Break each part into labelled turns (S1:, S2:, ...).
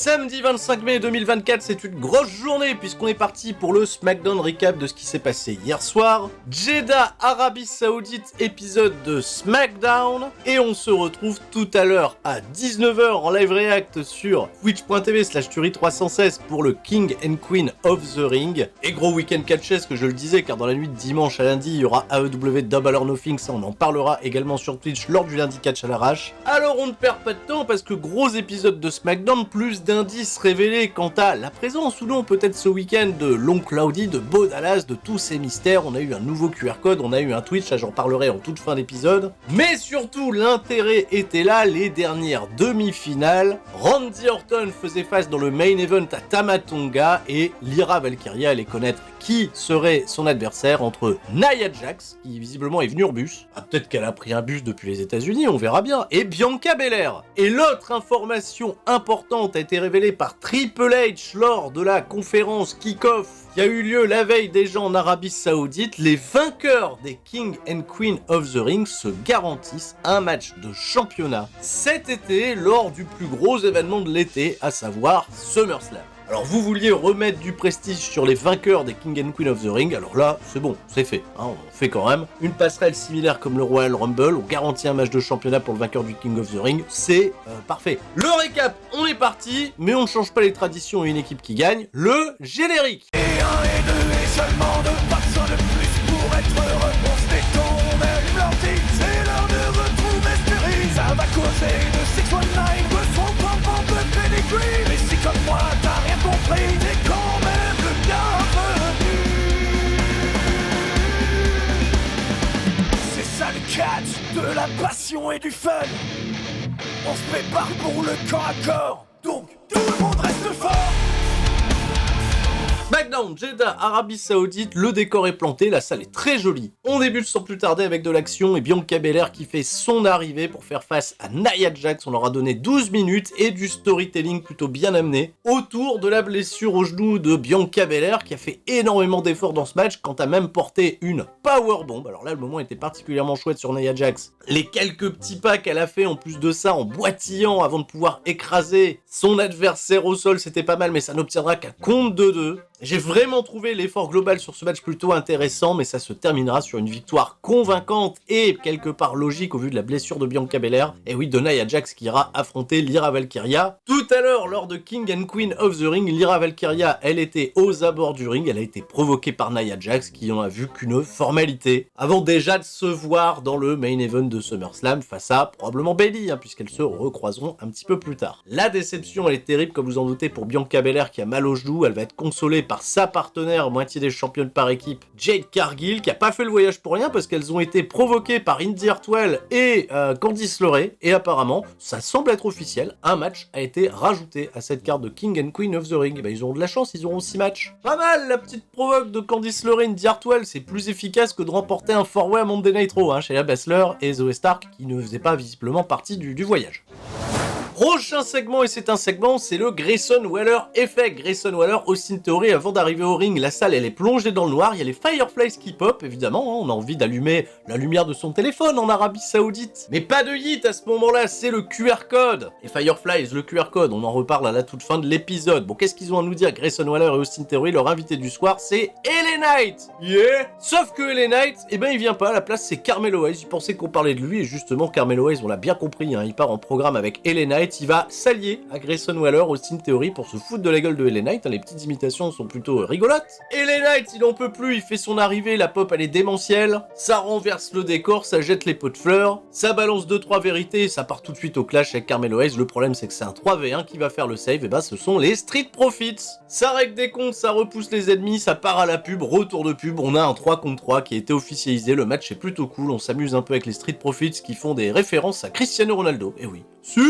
S1: Samedi 25 mai 2024, c'est une grosse journée puisqu'on est parti pour le SmackDown recap de ce qui s'est passé hier soir. Jeddah, Arabie Saoudite, épisode de SmackDown. Et on se retrouve tout à l'heure à 19h en live react sur twitch.tv/Turi316 pour le King and Queen of the Ring. Et gros week-end catches que je le disais, car dans la nuit de dimanche à lundi, il y aura AEW Double or Nothing, ça on en parlera également sur Twitch lors du lundi catch à l'arrache. Alors on ne perd pas de temps parce que gros épisode de SmackDown, plus d'indices révélés quant à la présence ou non peut-être ce week-end de Long Cloudy, de Bo Dallas, de tous ces mystères. On a eu un nouveau QR code, on a eu un Twitch, ça j'en parlerai en toute fin d'épisode. Mais surtout l'intérêt était là, les dernières demi-finales. Randy Orton faisait face dans le main event à Tama Tonga et Lyra Valkyria allait connaître qui serait son adversaire entre Nia Jax, qui visiblement est venue en bus. Ah, peut-être qu'elle a pris un bus depuis les États-Unis, on verra bien. Et Bianca Belair. Et l'autre information importante a été révélée par Triple H lors de la conférence kick-off qui a eu lieu la veille déjà en Arabie Saoudite. Les vainqueurs des King and Queen of the Ring se garantissent un match de championnat cet été lors du plus gros événement de l'été, à savoir SummerSlam. Alors vous vouliez remettre du prestige sur les vainqueurs des King and Queen of the Ring, alors là c'est bon, c'est fait, hein, on fait quand même une passerelle similaire comme le Royal Rumble, on garantit un match de championnat pour le vainqueur du King of the Ring, c'est parfait. Le récap, on est parti, mais on ne change pas les traditions et une équipe qui gagne, le générique.
S2: Et un et deux et seulement deux, pas besoin de plus pour être heureux, on se détend, on allume l'ordi, c'est l'heure de retrouver Spirit. Ça va causer de 619, de son pom de pedigree. Mais si comme moi t'as rien compris, t'es quand même le bienvenu. C'est ça le catch, de la passion et du fun. On se prépare pour le corps à corps, donc tout le monde reste fort.
S1: SmackDown, Jeddah, Arabie Saoudite, le décor est planté, la salle est très jolie. On débute sans plus tarder avec de l'action et Bianca Belair qui fait son arrivée pour faire face à Nia Jax. On leur a donné 12 minutes et du storytelling plutôt bien amené autour de la blessure au genou de Bianca Belair qui a fait énormément d'efforts dans ce match quand a même porté une powerbomb. Alors là, le moment était particulièrement chouette sur Nia Jax. Les quelques petits pas qu'elle a fait en plus de ça en boitillant avant de pouvoir écraser son adversaire au sol, c'était pas mal, mais ça n'obtiendra qu'un compte de 2. J'ai vraiment trouvé l'effort global sur ce match plutôt intéressant, mais ça se terminera sur une victoire convaincante et quelque part logique au vu de la blessure de Bianca Belair. Et oui, de Nia Jax qui ira affronter Lyra Valkyria. Tout à l'heure, lors de King and Queen of the Ring, Lyra Valkyria, elle était aux abords du ring, elle a été provoquée par Nia Jax qui en a vu qu'une formalité. Avant déjà de se voir dans le main event de SummerSlam face à probablement Bayley, puisqu'elles se recroiseront un petit peu plus tard. La déception, elle est terrible, comme vous en doutez, pour Bianca Belair qui a mal au genou, elle va être consolée par sa partenaire, moitié des championnes par équipe, Jade Cargill, qui a pas fait le voyage pour rien parce qu'elles ont été provoquées par Indy Hartwell et Candice LeRae, et apparemment, ça semble être officiel, un match a été rajouté à cette carte de King and Queen of the Ring. Et ben ils auront de la chance, ils auront 6 matchs. Pas mal, la petite provoque de Candice LeRae, Indy Hartwell, c'est plus efficace que de remporter un 4-way à Monday Night Raw, chez la Baszler et Zoe Stark, qui ne faisaient pas visiblement partie du voyage. Prochain segment, et c'est un segment, c'est le Grayson Waller Effect. Grayson Waller, Austin Theory, avant d'arriver au ring, la salle elle est plongée dans le noir, il y a les Fireflies qui pop, évidemment, on a envie d'allumer la lumière de son téléphone en Arabie Saoudite. Mais pas de hit à ce moment-là, c'est le QR code. Et Fireflies, le QR code, on en reparle à la toute fin de l'épisode. Bon, qu'est-ce qu'ils ont à nous dire, Grayson Waller et Austin Theory? Leur invité du soir, c'est LA Knight. Yeah. Sauf que LA Knight, eh ben il vient pas, à la place c'est Carmelo Hayes. Ils pensaient qu'on parlait de lui, et justement Carmelo Hayes, on l'a bien compris, il part en programme avec LA Knight. Il va s'allier à Grayson Waller, Austin Theory pour se foutre de la gueule de LA Knight. Les petites imitations sont plutôt rigolotes. LA Knight, il en peut plus, il fait son arrivée, la pop elle est démentielle, ça renverse le décor, ça jette les pots de fleurs, ça balance 2-3 vérités, ça part tout de suite au clash avec Carmelo Hayes. Le problème c'est que c'est un 3v1 qui va faire le save, et bah ce sont les Street Profits. Ça règle des comptes, ça repousse les ennemis, ça part à la pub, retour de pub, on a un 3 contre 3 qui a été officialisé, le match est plutôt cool, on s'amuse un peu avec les Street Profits qui font des références à Cristiano Ronaldo, et oui. Si!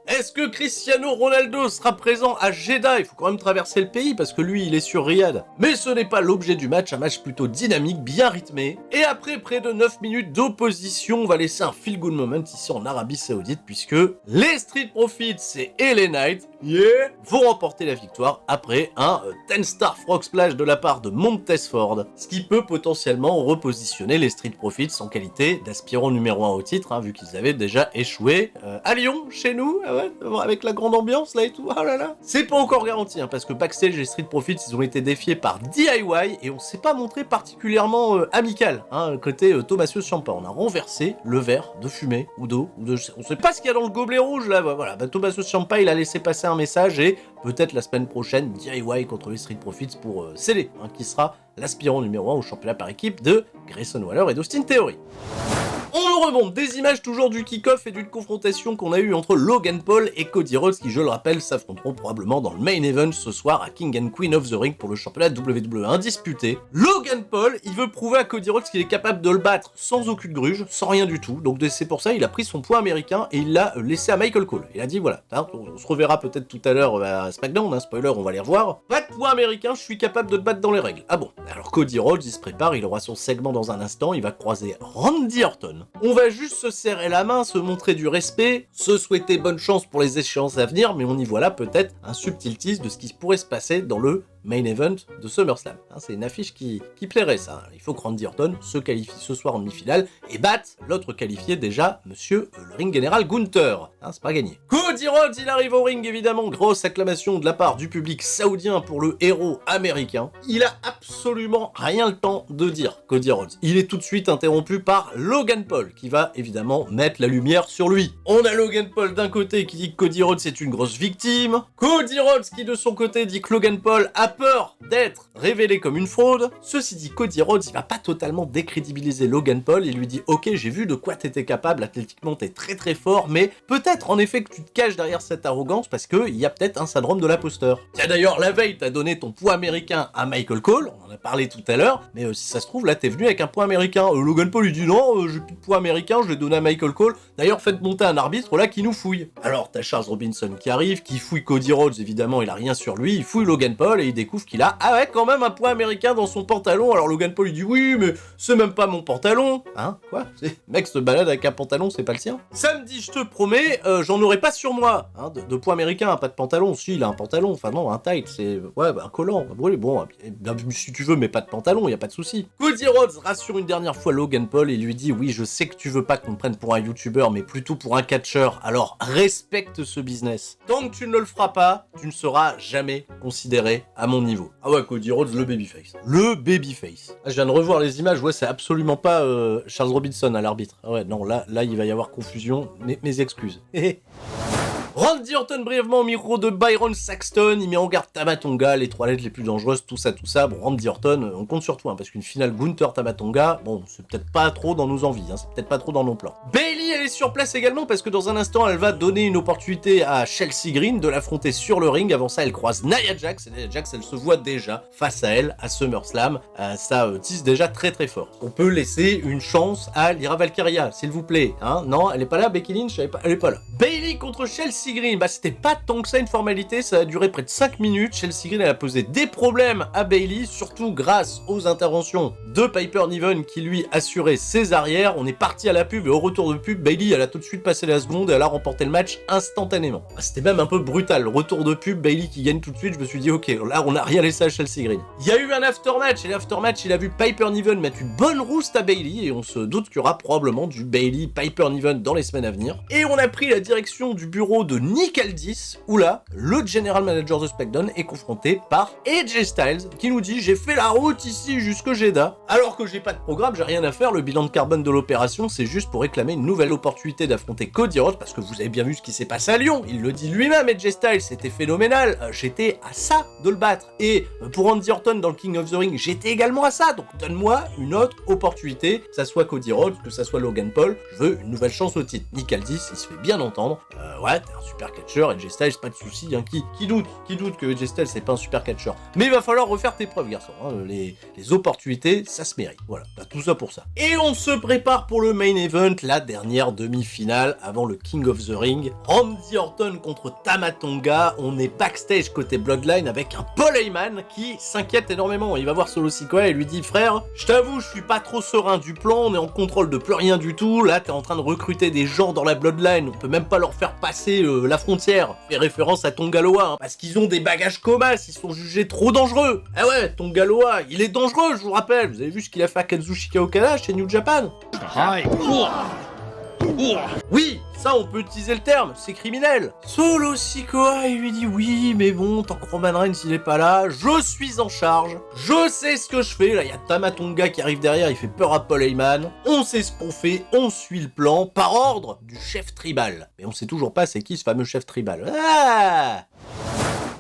S1: Est-ce que Cristiano Ronaldo sera présent à Jeddah? Il faut quand même traverser le pays parce que lui il est sur Riyad. Mais ce n'est pas l'objet du match, un match plutôt dynamique, bien rythmé. Et après près de 9 minutes d'opposition, on va laisser un feel good moment ici en Arabie Saoudite puisque les Street Profits, c'est LA Knight vont remporter la victoire après un 10-star frog splash de la part de Montez Ford, ce qui peut potentiellement repositionner les Street Profits en qualité d'aspirants numéro 1 au titre, vu qu'ils avaient déjà échoué à Lyon, chez nous, avec la grande ambiance là et tout, oh là là. C'est pas encore garanti, parce que backstage les Street Profits ils ont été défiés par DIY et on s'est pas montré particulièrement amical, côté Tommaso Ciampa. On a renversé le verre de fumée ou d'eau, on sait pas ce qu'il y a dans le gobelet rouge là, voilà. Tommaso Ciampa il a laissé passer un message et peut-être la semaine prochaine DIY contre les Street Profits pour sceller qui sera l'aspirant numéro 1 au championnat par équipe de Grayson Waller et d'Austin Theory. On remonte des images toujours du kick-off et d'une confrontation qu'on a eue entre Logan Paul et Cody Rhodes qui, je le rappelle, s'affronteront probablement dans le main event ce soir à King and Queen of the Ring pour le championnat WWE indisputé. Logan Paul, il veut prouver à Cody Rhodes qu'il est capable de le battre sans aucune gruge, sans rien du tout. Donc c'est pour ça il a pris son poids américain et il l'a laissé à Michael Cole. Il a dit voilà, on se reverra peut-être tout à l'heure à SmackDown, spoiler, on va les revoir. Pas de poids américain, je suis capable de te battre dans les règles. Ah bon, alors Cody Rhodes il se prépare, il aura son segment dans un instant, il va croiser Randy Orton. On va juste se serrer la main, se montrer du respect, se souhaiter bonne chance pour les échéances à venir, mais on y voit là peut-être un subtil tease de ce qui pourrait se passer dans le main event de SummerSlam. C'est une affiche qui plairait ça. Il faut que Randy Orton se qualifie ce soir en demi-finale et batte l'autre qualifié déjà, monsieur le ring général Gunther. C'est pas gagné. Cody Rhodes, il arrive au ring évidemment, grosse acclamation de la part du public saoudien pour le héros américain. Il a absolument rien le temps de dire, Cody Rhodes. Il est tout de suite interrompu par Logan Paul qui va évidemment mettre la lumière sur lui. On a Logan Paul d'un côté qui dit que Cody Rhodes est une grosse victime, Cody Rhodes qui de son côté dit que Logan Paul a peur d'être révélé comme une fraude. Ceci dit, Cody Rhodes, il va pas totalement décrédibiliser Logan Paul, il lui dit ok, j'ai vu de quoi t'étais capable, athlétiquement t'es très très fort, mais peut-être en effet que tu te caches derrière cette arrogance parce qu'il y a peut-être un syndrome de l'imposteur. Tiens d'ailleurs, la veille t'as donné ton poids américain à Michael Cole, on en a parlé tout à l'heure, mais si ça se trouve là t'es venu avec un poids américain. Logan Paul lui dit non, j'ai plus de poids américain, je l'ai donné à Michael Cole, d'ailleurs faites monter un arbitre là qui nous fouille. Alors t'as Charles Robinson qui arrive, qui fouille Cody Rhodes, évidemment il a rien sur lui, il fouille Logan Paul et il découvre qu'il a quand même un poids américain dans son pantalon. Alors Logan Paul lui dit oui mais c'est même pas mon pantalon. Quoi, le mec se balade avec un pantalon, c'est pas le sien. Samedi je te promets, j'en aurai pas sur moi de poids américain, pas de pantalon. Si il a un pantalon, enfin non, un tight, c'est un collant. Oui bon, si tu veux mais pas de pantalon, y a pas de souci. Cody Rhodes rassure une dernière fois Logan Paul et lui dit oui je sais que tu veux pas qu'on te prenne pour un youtubeur mais plutôt pour un catcheur, alors respecte ce business. Tant que tu ne le feras pas, tu ne seras jamais considéré à mon niveau. Ah ouais, Cody Rhodes, le babyface. Le babyface. Je viens de revoir les images, ouais, c'est absolument pas Charles Robinson à l'arbitre. Ah ouais, non, là, il va y avoir confusion, mes excuses. Randy Orton brièvement au micro de Byron Saxton, il met en garde Tama Tonga, les trois lettres les plus dangereuses, tout ça. Bon, Randy Orton, on compte sur toi, parce qu'une finale Gunther-Tama Tonga, bon, c'est peut-être pas trop dans nos envies, c'est peut-être pas trop dans nos plans. Bayley, elle est sur place également, parce que dans un instant, elle va donner une opportunité à Chelsea Green de l'affronter sur le ring. Avant ça, elle croise Nia Jax, et Nia Jax, elle se voit déjà face à elle, à SummerSlam. Ça tisse déjà très très fort. On peut laisser une chance à Lyra Valkyria, s'il vous plaît. Non, elle est pas là, Becky Lynch, elle est pas là. Bayley contre Chelsea Green, c'était pas tant que ça une formalité, ça a duré près de 5 minutes. Chelsea Green, elle a posé des problèmes à Bayley, surtout grâce aux interventions de Piper Niven qui lui assurait ses arrières. On est parti à la pub et au retour de pub, Bayley, elle a tout de suite passé la seconde et elle a remporté le match instantanément. C'était même un peu brutal, le retour de pub, Bayley qui gagne tout de suite, je me suis dit ok, là on a rien laissé à Chelsea Green. Il y a eu un aftermatch et l'aftermatch, il a vu Piper Niven mettre une bonne rouste à Bayley et on se doute qu'il y aura probablement du Bayley Piper Niven dans les semaines à venir. Et on a pris la direction du bureau de Nick Aldis, où là, le general manager de SmackDown est confronté par AJ Styles, qui nous dit « J'ai fait la route ici jusque Jeddah, alors que j'ai pas de programme, j'ai rien à faire, le bilan de carbone de l'opération, c'est juste pour réclamer une nouvelle opportunité d'affronter Cody Rhodes, parce que vous avez bien vu ce qui s'est passé à Lyon, il le dit lui-même, AJ Styles, c'était phénoménal, j'étais à ça de le battre, et pour Randy Orton dans le King of the Ring, j'étais également à ça, donc donne-moi une autre opportunité, que ça soit Cody Rhodes, que ça soit Logan Paul, je veux une nouvelle chance au titre. Nick Aldis, il se fait bien entendre, ouais, t'es un super catcheur, AJ Styles, pas de soucis, qui doute que AJ Styles c'est pas un super catcheur. Mais il va falloir refaire tes preuves, garçon, les opportunités, ça se mérite, voilà, t'as tout ça pour ça. Et on se prépare pour le main event, la dernière demi-finale avant le King of the Ring. Randy Orton contre Tama Tonga, on est backstage côté Bloodline avec un Paul Heyman qui s'inquiète énormément. Il va voir Solo Sikoa et lui dit « Frère, je t'avoue, je suis pas trop serein du plan, on est en contrôle de plus rien du tout, là t'es en train de recruter des gens dans la Bloodline, on peut même pas leur faire passer la frontière fait référence à Tongaloa, hein, parce qu'ils ont des bagages comas, ils sont jugés trop dangereux. Ah ouais, Tongaloa, il est dangereux, je vous rappelle. Vous avez vu ce qu'il a fait à Kazuchika Okada chez New Japan? Oui, ça on peut utiliser le terme, c'est criminel. Solo Sikoa, il lui dit oui, mais bon, tant que Roman Reigns il est pas là, je suis en charge, je sais ce que je fais. Là, il y a Tama Tonga qui arrive derrière, il fait peur à Paul Heyman. On sait ce qu'on fait, on suit le plan, par ordre du chef tribal. Mais on sait toujours pas c'est qui ce fameux chef tribal. Ah!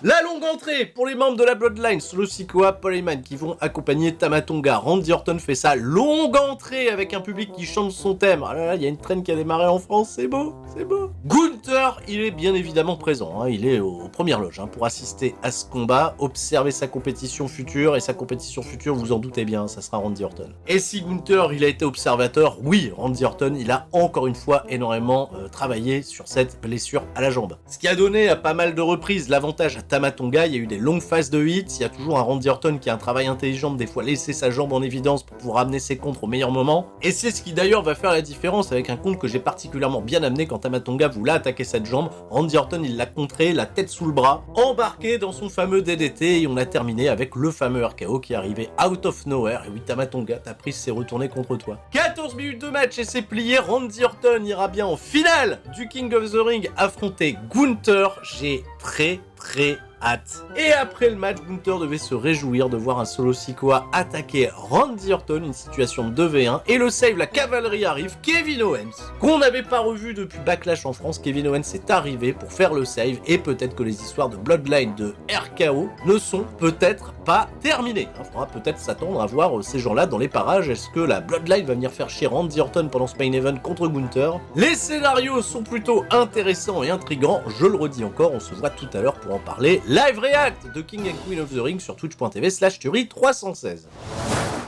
S1: La longue entrée pour les membres de la Bloodline, Solo Sikoa, Paul Heyman qui vont accompagner Tama Tonga. Randy Orton fait sa longue entrée avec un public qui chante son thème. Ah là là, il y a une traîne qui a démarré en France, c'est beau, c'est beau. Gunther, il est bien évidemment présent, hein. Il est aux premières loges, hein, pour assister à ce combat, observer sa compétition future, et sa compétition future, vous en doutez bien, ça sera Randy Orton. Et si Gunther, il a été observateur, oui, Randy Orton, il a encore une fois énormément travaillé sur cette blessure à la jambe. Ce qui a donné à pas mal de reprises l'avantage à Tama Tonga, il y a eu des longues phases de hits, il y a toujours un Randy Orton qui a un travail intelligent, des fois laisser sa jambe en évidence pour pouvoir amener ses contres au meilleur moment, et c'est ce qui d'ailleurs va faire la différence avec un contre que j'ai particulièrement bien amené quand Tama Tonga voulait attaquer cette jambe. Randy Orton il l'a contré, la tête sous le bras, embarqué dans son fameux DDT, et on a terminé avec le fameux RKO qui est arrivé out of nowhere. Et oui, Tama Tonga, ta prise s'est retournée contre toi. 14 minutes de match et c'est plié, Randy Orton ira bien en finale du King of the Ring affronter Gunther. J'ai très hâte. Et après le match, Gunther devait se réjouir de voir un Solo Sikoa attaquer Randy Orton, une situation de 2v1, et le save, la cavalerie arrive, Kevin Owens, qu'on n'avait pas revu depuis Backlash en France. Kevin Owens est arrivé pour faire le save, et peut-être que les histoires de Bloodline de RKO ne sont peut-être pas terminées. Il faudra peut-être s'attendre à voir ces gens-là dans les parages. Est-ce que la Bloodline va venir faire chier Randy Orton pendant ce main event contre Gunther? Les scénarios sont plutôt intéressants et intrigants, je le redis encore, on se voit tout à l'heure pour en parler. Live React de King and Queen of the Ring sur twitch.tv/Theory316.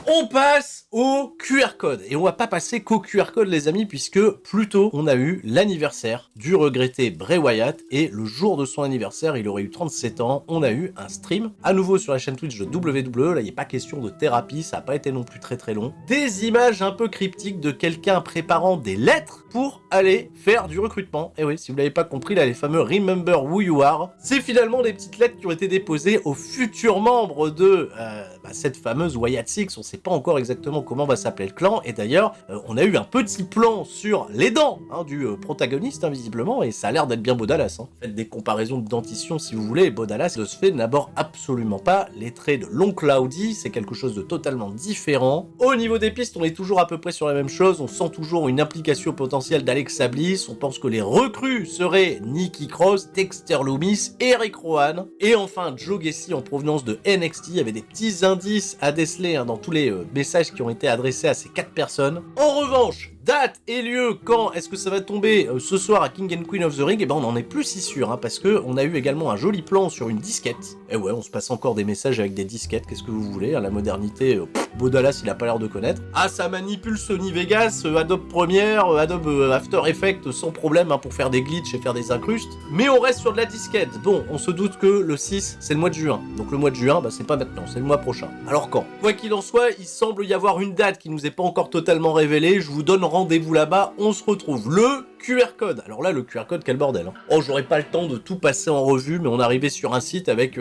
S1: On passe au QR code. Et on va pas passer qu'au QR code, les amis, puisque plus tôt, on a eu l'anniversaire du regretté Bray Wyatt. Et le jour de son anniversaire, il aurait eu 37 ans. On a eu un stream, à nouveau sur la chaîne Twitch de WWE. Là, il n'est pas question de thérapie, ça n'a pas été non plus très long. Des images un peu cryptiques de quelqu'un préparant des lettres pour aller faire du recrutement. Et oui, si vous l'avez pas compris, là, les fameux Remember Who You Are, c'est finalement des petites lettres qui ont été déposées aux futurs membres de cette fameuse Wyatt Six. On sait pas encore exactement comment va s'appeler le clan, et d'ailleurs on a eu un petit plan sur les dents du protagoniste, visiblement, et ça a l'air d'être bien Bo Dallas. Faites des comparaisons de dentition si vous voulez, Bo Dallas de ce fait n'aborde absolument pas les traits de l'oncle Audi, c'est quelque chose de totalement différent. Au niveau des pistes, on est toujours à peu près sur la même chose, on sent toujours une implication potentielle d'Alexa Bliss, on pense que les recrues seraient Nikki Cross, Dexter Lumis, Eric Rowan, et enfin Joe Gacy en provenance de NXT. Il y avait des petits indices à déceler dans tous les messages qui ont été adressés à ces 4 personnes. En revanche, date et lieu, quand est-ce que ça va tomber ce soir à King and Queen of the Ring, et ben on n'en est plus si sûr, parce que on a eu également un joli plan sur une disquette. Et ouais, on se passe encore des messages avec des disquettes, qu'est-ce que vous voulez, la modernité, Bo Dallas il a pas l'air de connaître. Ah, ça manipule Sony Vegas, Adobe Premiere, Adobe After Effects sans problème pour faire des glitches et faire des incrustes, mais on reste sur de la disquette. Bon, on se doute que le 6 c'est le mois de juin, donc le mois de juin c'est pas maintenant, c'est le mois prochain. Alors quand? Quoi qu'il en soit, il semble y avoir une date qui nous est pas encore totalement révélée, je vous donne rendez-vous là-bas, on se retrouve le QR code. Alors là, le QR code, quel bordel. Oh, j'aurais pas le temps de tout passer en revue, mais on est arrivé sur un site avec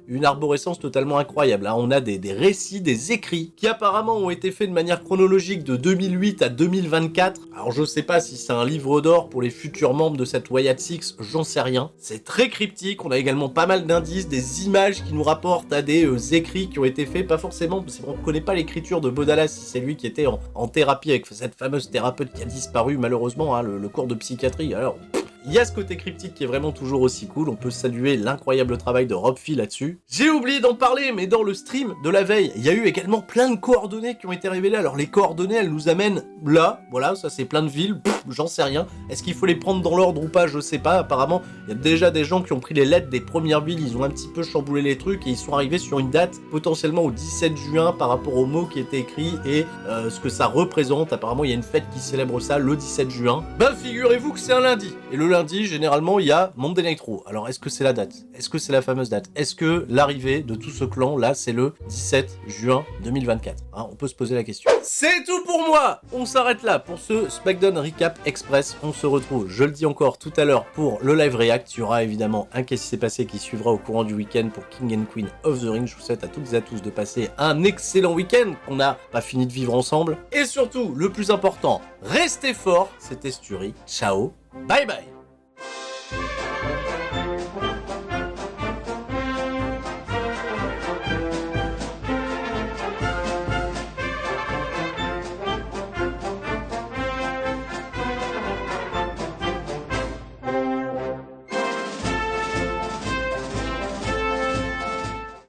S1: une arborescence totalement incroyable. On a des récits, des écrits, qui apparemment ont été faits de manière chronologique de 2008 à 2024. Alors je sais pas si c'est un livre d'or pour les futurs membres de cette Wyatt Six, j'en sais rien. C'est très cryptique, on a également pas mal d'indices, des images qui nous rapportent à des écrits qui ont été faits, pas forcément, parce qu'on connaît pas l'écriture de Bo Dallas, si c'est lui qui était en thérapie avec cette fameuse thérapeute qui a disparu malheureusement, le cours de psychiatrie. Alors, il y a ce côté cryptique qui est vraiment toujours aussi cool, on peut saluer l'incroyable travail de Rob Fee là-dessus. J'ai oublié d'en parler, mais dans le stream de la veille, il y a eu également plein de coordonnées qui ont été révélées. Alors les coordonnées, elles nous amènent là, voilà, ça c'est plein de villes, j'en sais rien. Est-ce qu'il faut les prendre dans l'ordre ou pas, je sais pas. Apparemment, il y a déjà des gens qui ont pris les lettres des premières villes, ils ont un petit peu chamboulé les trucs et ils sont arrivés sur une date potentiellement au 17 juin par rapport aux mots qui étaient écrits et ce que ça représente. Apparemment, il y a une fête qui célèbre ça le 17 juin. Ben figurez-vous que c'est un lundi. Et le lundi, généralement, il y a Monday Night Raw. Alors, est-ce que c'est la date? Est-ce que c'est la fameuse date? Est-ce que l'arrivée de tout ce clan, là, c'est le 17 juin 2024? Hein, on peut se poser la question. C'est tout pour moi! On s'arrête là pour ce SmackDown Recap Express. On se retrouve, je le dis encore, tout à l'heure pour le live react. Il y aura évidemment un Qu'est-ce qui s'est passé qui suivra au courant du week-end pour King and Queen of the Ring. Je vous souhaite à toutes et à tous de passer un excellent week-end qu'on n'a pas fini de vivre ensemble. Et surtout, le plus important, restez forts. C'était Sturi. Ciao, bye bye.